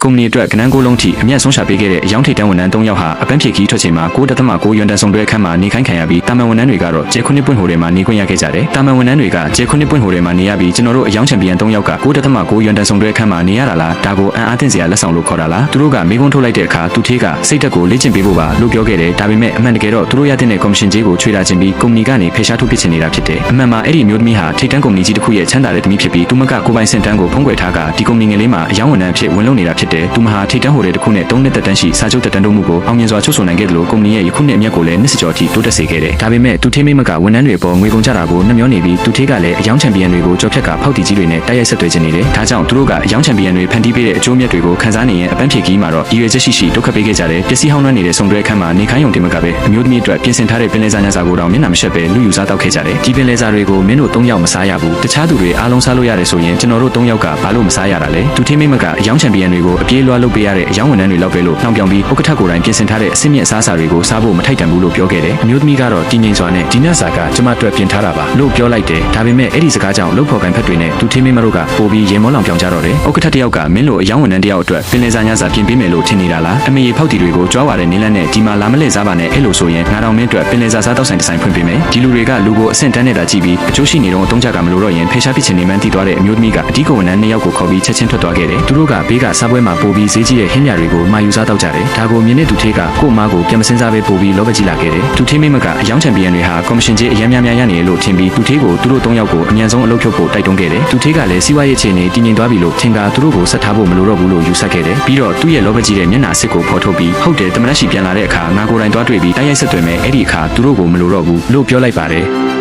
ကုမ္ပဏီအတွက်ကနန်းကိုလုံးထိအမျက်ဆုံးရှာပေးခဲ့တဲ့အယောင်ထိပ်တန်းဝန်ထမ်း3ယောက်ဟာအပန်းဖြေခီးထွက်ချိန်မှာ9.9ရွန်တန်ဆောင်တွဲခန်းမှာနေခိုင်းခံရပြီးတာမန်ဝန်ထမ်းတွေကတော့ကျေ9ပွင့်ဟိုတွေမှာနေခွင့်ရခဲ့ကြတယ်။တာမန်ဝန်ထမ်းတွေကကျေ9ပွင့်ဟိုတွေမှာနေရပြီးကျွန်တော်တို့အယောင်ချန်ပီယံ3ယောက်က9.9ရွန်တန်ဆောင်တွဲခန်းမှာနေရတာလားဒါကိုအံအားသင့်စရာလက်ဆောင်လို့ခေါ်တာလားသူတို့ကမိကုန်းထုတ်လိုက်တဲ့အခါသူထေးကစိတ်တက်ကိုလေ့ကျင့်ပေးဖို့ပါလို့ပြောခဲ့တယ်ဒါပေမဲ့အမှန်တကယ်တော့သူတို့ရတဲ့ကော်မရှင်ကြီးကိုချွေတာချင်းပြီးကုမ္ပဏီကနေဖယ်ရှားထုတ်ပစ်ချင်နေတာဖြစ်တယ်။အမှန်မှာအဲ့ဒီမျိုးသမီးဟာထိပ်တန်းကုမ္ပဏီကြီးတစ်ခုရဲ့ချမ်းသာတဲ့သမီးဖြစ်ပြီးသူမကကိုပိုင်စင်တန်းကိုဖုံးကွယ်ထားကဒီကုမ္ပဏီငယ်လေးမှာအယောင်ဝန်ထမ်းဖြစ်ဝင်လုံနေတာဖြစ်တယ်။သူမဟာထိပ်တန်းဟိုတွေတစ်ခုနဲ့3နှစ်သက်တမ်းရှိစာချုပ်သက်တမ်းတို့မှုကိုအောင်မြင်စွာချုပ်ဆိုနိုင်ခဲ့တယ်လို့ကုမ္ပဏီရဲ့ယခုနှစ်အမြတ်ကိုလည်းနှစ်စကျော်ထိတိုးတက်စေခဲ့တယ်။ဒါပေမဲ့သူထေးမိမကဝန်ထမ်းတွေအပေါ်ငွေကုန်ကြတာကိုနှမျောနေပြီးသူထေးကလည်းအယောင်ချန်ပီယံတွေကိုကြော်ဖြတ်ကဖောက်တီကြီးတွေနဲ့တိုက်ရိုက်ဆက်သွယ်ခြင်းနေတယ်။ဒါကြောင့်သူတို့ကအယောင်ချန်ပီယံတွေဖန်တီးပေးတဲ့အကျိုးအမြတ်တွေကိုခံစားနေရင်အပန်းဖြေခီးမှာတော့ရည်ရွယ်ချက်ရှိဒုက္ခပေးခဲ့ကြတယ်။ပစ္စည်းဟောင်းနှံနေတဲ့ဆုံတွဲခန်းမှာနေခိုင်းရုံတင်မကပဲအမျိုးသမီးအတွက်ပြင်ဆင်ထားတဲ့ပင်လယ်စာညစာကိုတော့မျက်နှာမရှက်ပဲလူယူစားတောက်ခဲ့ကြတယ်။ဒီပင်လယ်စာတွေကိုမင်းတို့3ယောက်မစားရဘူး။တခြားသူတွေအားလုံးစားလို့ရတယ်ဆိုရင်ကျွန်တော်တို့3ယောက်ကဘာလို့မစားရတာလဲ။သူထေးမိမကအယောင်ချန်ပီယံတွေကိုအပြေးလွှားလုပ်ပေးရတဲ့အယောင်ဝန်ထမ်းတွေလောက်ပဲလို့နှောင်ပြောင်ပြီးဥက္ကဋ္ဌကိုယ်တိုင်ပြင်ဆင်ထားတဲ့အစစ်မြစ်အစားအစာတွေကိုစားဖို့မထိုက်တန်ဘူးလို့ပြောခဲ့တယ်။အမျိုးသမီးကတော့တည်ငြိမ်စွာနဲ့ဒီညစာကကျမအတွက်ပြင်ထားတာပါလို့ပြောလိုက်တယ်။ဒါပေမဲ့အဲ့ဒီစကားကြောင့်လှုပ်ဖော်ကန်ဖက်တွေနဲ့သူထေးမိမတို့ကပိုပြီးရေမောလောင်ပြောင်ကြတော့တယ်။ဥက္ကဋ္ဌတယောက်ကမင်းတို့အယောင်ဝန်ထမ်းတယောက်အတွက်ပင်လယ်စာညစာပြင်ပေးမယ်လို့ထင်နေတာလား။အမေဖောက်တီတွေကိုကြွားဝါတဲ့နင်းလန်းနဲ့ဒီမှာလာမလဲစားပါနဲ့အဲ့လိုဆိုရင်ငါတော်မင်းအတွက်ပင်လယ်စာစားတောက်ဆိုင်တစ်ဆိုင်ဖွင့်ပေးမယ်။ဒီလူတွေကလူကိုအဆင့်တန်းနေတာကြည့်ပြီးအကျိုးရှိနေတော့အသုံးချကမလို့တော့ရင်ဖေရှားဖြစ်ချင်နေမှန်းသိသွားတဲ့အမျိုးသမီးကအဓိကဝန်ထမ်း2ယောက်ကိုခေါ်ပြီးချက်ချင်းထွက်သွားခဲ့တယ်။သူတို့ကဘေးကစားပွဲမှာပိုပြီးဈေးကြီးတဲ့ဟင်းညာတွေကိုမာယူစားတောက်ကြတယ်။ဒါကိုမြင်တဲ့သူထေးကကို့မားကိုပြန်မစင်းစားပဲပိုပြီးလောဘကြီးလာခဲ့တယ်။သူထေးမိမကအယောင်ချန်ပီယံတွေဟာကော်မရှင်ကြီးအများများရနေလို့ထင်ပြီးသူထေးကိုသူတို့3ယောက်ကိုအမြန်ဆုံးအလုပ်ဖြုတ်ဖို့တိုက်တွန်းခဲ့တယ်။သူထေးကလည်းစီးပွားရေးအခြေအနေတည်ငြိမ်သွားပြီလို့ထင်ကသူတို့ကိုဆက်ထားဖို့မလိုတော့ဘူးလို့ယူဆခဲ့တယ်။ပြီးတော့သူ့ရဲ့လောဘကြီးတဲ့မျက်နှာစစ်ကိုဖော်ထုတ်ပြီးဟုတ်တယ်တမန်ရှိပြန်လာတဲ့အခါငါကိုယ်တိုင်သွားတွေ့ပြီးတိုက်ရိုက်ဆက်သွယ်မယ်အဲ့ဒီအခါသူတို့ကိုမလိုတော့ဘူးလို့ပြောလိုက်ပါတယ်။